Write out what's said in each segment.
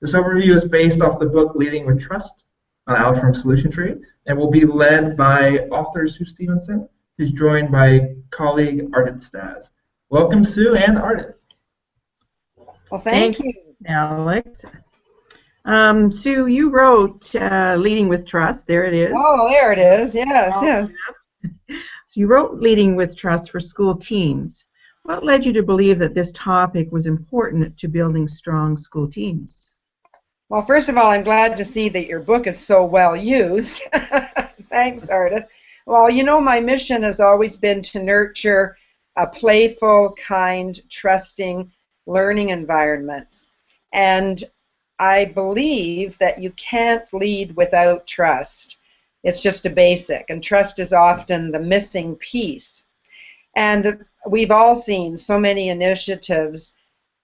This overview is based off the book Leading with Trust on Outform Solution Tree and will be led by author Sue Stevenson, who's joined by colleague Ardith Stas. Welcome, Sue and Ardith. Well, thank you, Alex. Sue, you wrote Leading with Trust. There it is. Oh, there it is. Yes, yes. So you wrote Leading with Trust for school teams. What led you to believe that this topic was important to building strong school teams? Well, first of all, I'm glad to see that your book is so well used. Thanks, Ardith. Well, you know, my mission has always been to nurture a playful, kind, trusting learning environments. And I believe that you can't lead without trust. It's just a basic, and trust is often the missing piece. And we've all seen so many initiatives,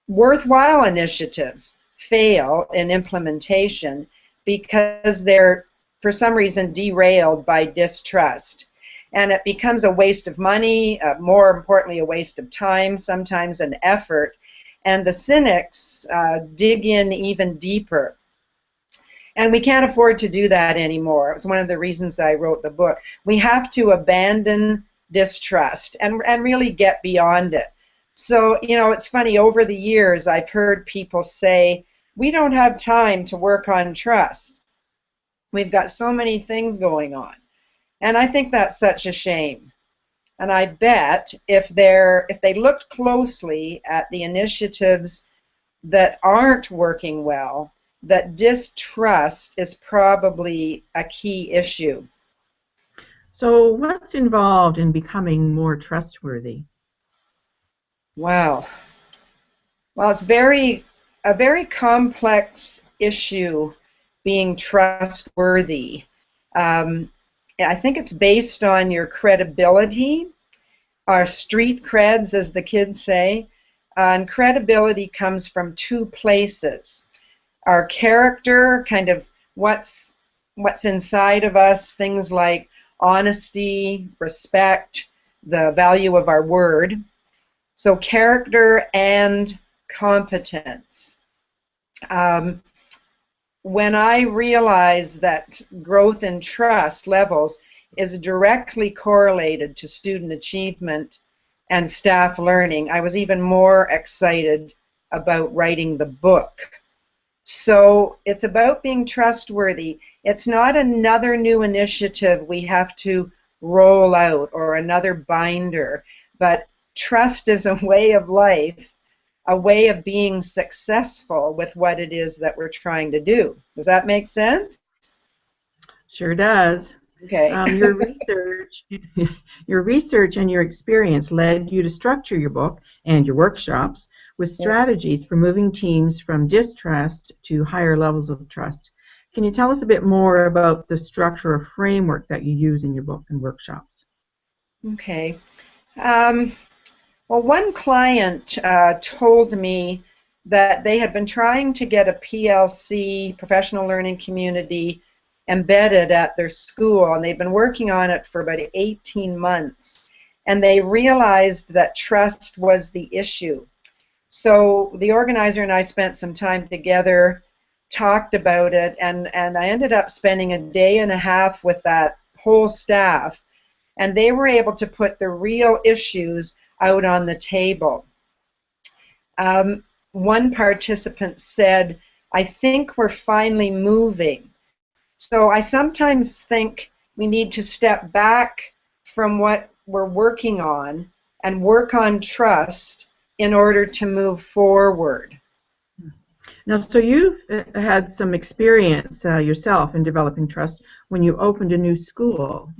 worthwhile initiatives, fail in implementation because they're, for some reason, derailed by distrust. And it becomes a waste of money, more importantly, a waste of time, sometimes an effort. And the cynics dig in even deeper. And we can't afford to do that anymore. It's one of the reasons that I wrote the book. We have to abandon distrust and really get beyond it. So, you know, it's funny, over the years I've heard people say, we don't have time to work on trust. We've got so many things going on. And I think that's such a shame. And I bet if they looked closely at the initiatives that aren't working well, that distrust is probably a key issue. So what's involved in becoming more trustworthy? Wow. Well, it's a very complex issue, being trustworthy. I think it's based on your credibility, our street creds, as the kids say. And credibility comes from two places. Our character, kind of what's inside of us, things like honesty, respect, the value of our word. So character and competence. When I realized that growth in trust levels is directly correlated to student achievement and staff learning, I was even more excited about writing the book. So it's about being trustworthy. It's not another new initiative we have to roll out or another binder, but trust is a way of life, a way of being successful with what it is that we're trying to do. Does that make sense? Sure does. Okay. Your research and your experience led you to structure your book and your workshops with strategies for moving teams from distrust to higher levels of trust. Can you tell us a bit more about the structure or framework that you use in your book and workshops? Okay. Well, one client told me that they had been trying to get a PLC, professional learning community, embedded at their school, and they've been working on it for about 18 months. And they realized that trust was the issue. So the organizer and I spent some time together, talked about it, and I ended up spending a day and a half with that whole staff, and they were able to put the real issues out on the table. One participant said, I think we're finally moving. So I sometimes think we need to step back from what we're working on and work on trust in order to move forward. Now, so you've had some experience yourself in developing trust when you opened a new school.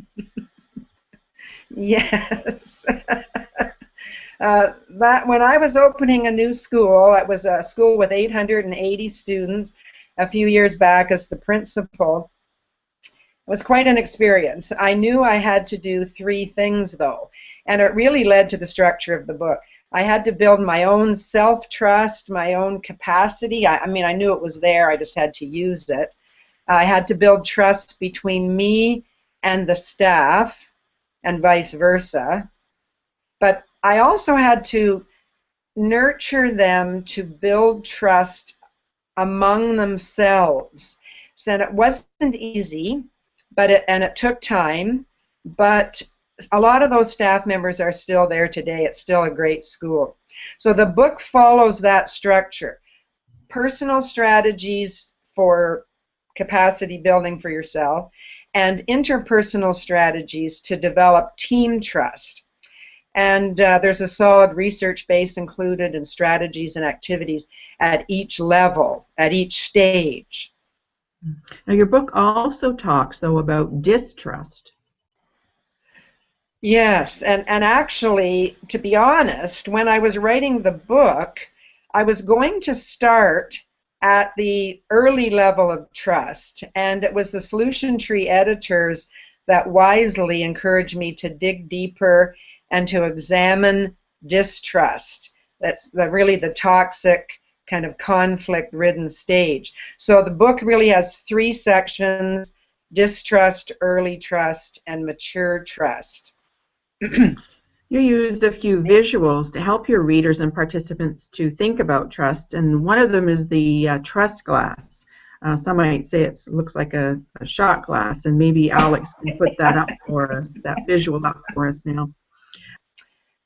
Yes. That when I was opening a new school, it was a school with 880 students a few years back as the principal. It was quite an experience. I knew I had to do 3 things, though, and it really led to the structure of the book. I had to build my own self-trust, my own capacity. I mean, I knew it was there, I just had to use it. I had to build trust between me and the staff, and vice versa. But I also had to nurture them to build trust among themselves. So it wasn't easy, but it took time, but a lot of those staff members are still there today. It's still a great school. So the book follows that structure. Personal strategies for capacity building for yourself, and interpersonal strategies to develop team trust. And there's a solid research base included in strategies and activities at each level, at each stage. Now, your book also talks, though, about distrust. Yes, and actually, to be honest, when I was writing the book, I was going to start at the early level of trust, and it was the Solution Tree editors that wisely encouraged me to dig deeper and to examine distrust. That's really the toxic kind of conflict-ridden stage. So the book really has 3 sections: distrust, early trust, and mature trust. You used a few visuals to help your readers and participants to think about trust, and one of them is the trust glass. Some might say it looks like a shot glass, and maybe Alex can put that up for us, that visual up for us now.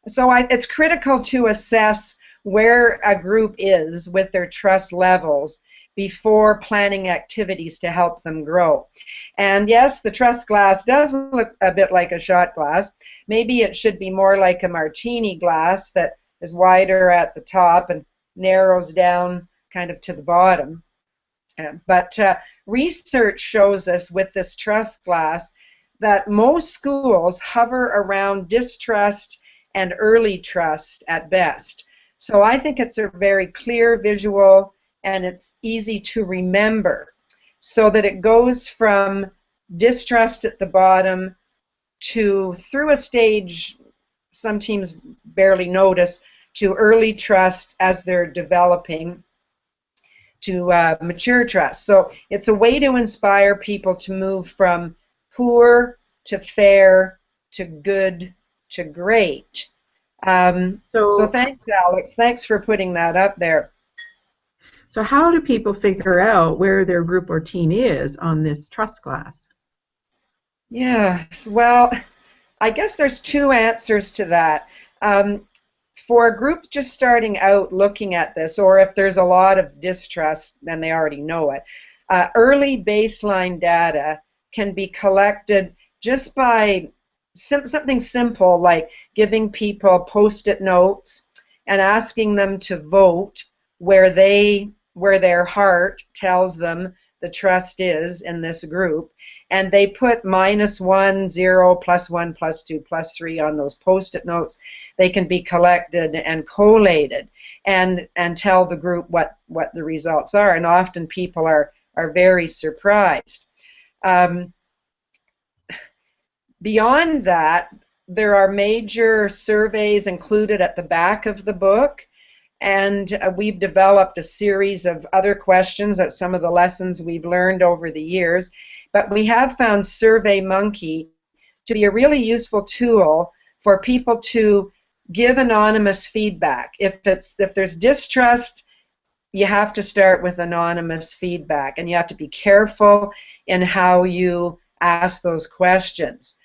So it's critical to assess where a group is with their trust levels before planning activities to help them grow. And yes, the trust glass does look a bit like a shot glass. Maybe it should be more like a martini glass that is wider at the top and narrows down kind of to the bottom. But research shows us with this trust glass that most schools hover around distrust and early trust at best. So I think it's a very clear visual, and it's easy to remember, so that it goes from distrust at the bottom to, through a stage some teams barely notice, to early trust as they're developing, to mature trust. So it's a way to inspire people to move from poor to fair to good to great. So thanks, Alex. Thanks for putting that up there. So how do people figure out where their group or team is on this trust glass? Yes, well, I guess there's 2 answers to that. For a group just starting out looking at this, or if there's a lot of distrust, then they already know it, early baseline data can be collected just by something simple like giving people post-it notes and asking them to vote where their heart tells them the trust is in this group, and they put -1, 0, +1, +2, +3 on those post-it notes. They can be collected and collated and tell the group what the results are, and often people are very surprised. Beyond that, there are major surveys included at the back of the book, and we've developed a series of other questions at some of the lessons we've learned over the years. But we have found SurveyMonkey to be a really useful tool for people to give anonymous feedback. If there's distrust, you have to start with anonymous feedback, and you have to be careful in how you ask those questions,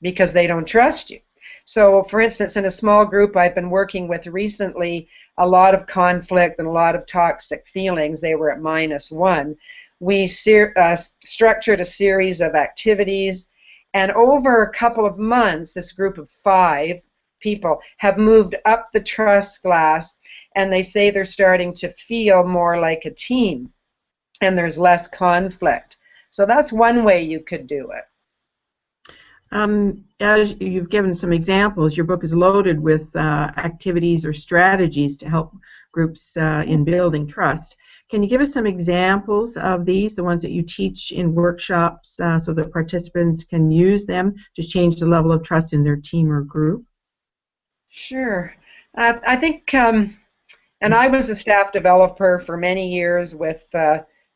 because they don't trust you. So, for instance, in a small group I've been working with recently, a lot of conflict and a lot of toxic feelings. They were at -1. We structured a series of activities, and over a couple of months, this group of 5 people have moved up the trust glass, and they say they're starting to feel more like a team, and there's less conflict. So that's one way you could do it. As you've given some examples, your book is loaded with activities or strategies to help groups in building trust. Can you give us some examples of these, the ones that you teach in workshops, so that participants can use them to change the level of trust in their team or group? Sure. I think, and I was a staff developer for many years with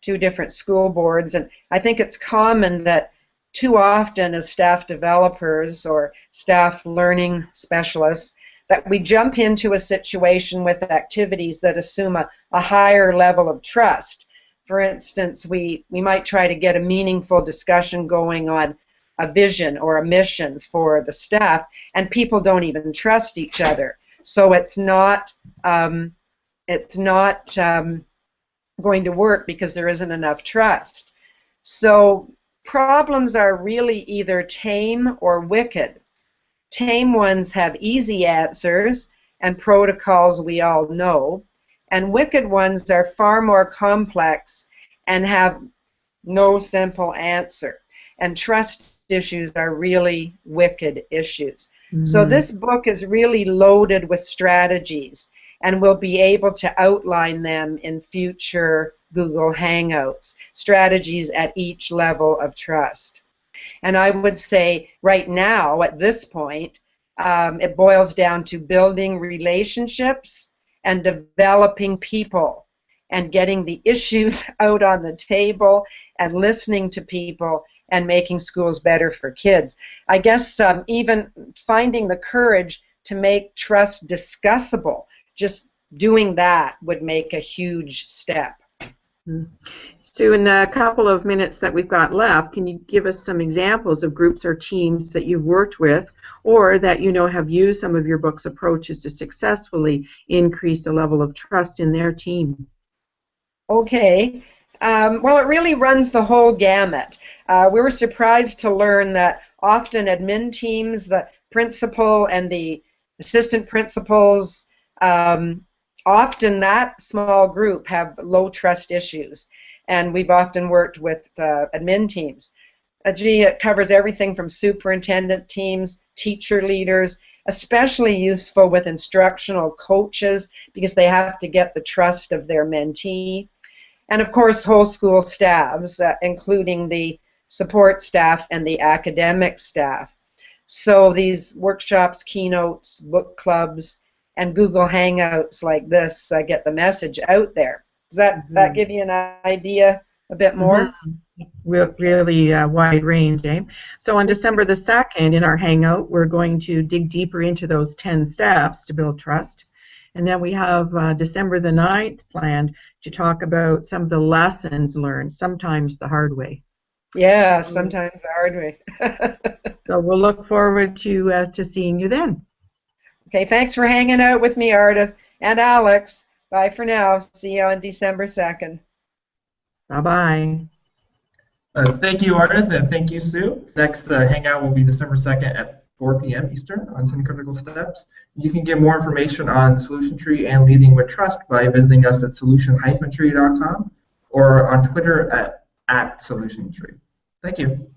2 different school boards, and I think it's common that too often as staff developers or staff learning specialists that we jump into a situation with activities that assume a higher level of trust. For instance, we might try to get a meaningful discussion going on a vision or a mission for the staff, and people don't even trust each other. So it's not going to work because there isn't enough trust. So problems are really either tame or wicked. Tame ones have easy answers and protocols we all know, and wicked ones are far more complex and have no simple answer. And trust issues are really wicked issues. So this book is really loaded with strategies, and we'll be able to outline them in future Google Hangouts, strategies at each level of trust. And I would say right now, at this point, it boils down to building relationships and developing people and getting the issues out on the table and listening to people and making schools better for kids. I guess even finding the courage to make trust discussable, just doing that would make a huge step. Sue, in the couple of minutes that we've got left, can you give us some examples of groups or teams that you've worked with or that you know have used some of your book's approaches to successfully increase the level of trust in their team? Okay. Well, it really runs the whole gamut. We were surprised to learn that often admin teams, the principal and the assistant principals, often that small group have low trust issues, and we've often worked with admin teams. It covers everything from superintendent teams, teacher leaders, especially useful with instructional coaches because they have to get the trust of their mentee, and of course whole school staffs, including the support staff and the academic staff. So these workshops, keynotes, book clubs, and Google Hangouts like this get the message out there. Does that give you an idea a bit more? Really wide range, eh? So on December the 2nd in our Hangout, we're going to dig deeper into those 10 steps to build trust. And then we have December the 9th planned to talk about some of the lessons learned, sometimes the hard way. Yeah, sometimes the hard way. So we'll look forward to seeing you then. Okay, thanks for hanging out with me, Ardith and Alex. Bye for now. See you on December 2nd. Bye-bye. Thank you, Ardith, and thank you, Sue. Next Hangout will be December 2nd at 4 p.m. Eastern on 10 Critical Steps. You can get more information on Solution Tree and Leading with Trust by visiting us at solution-tree.com or on Twitter at Solution Tree. Thank you.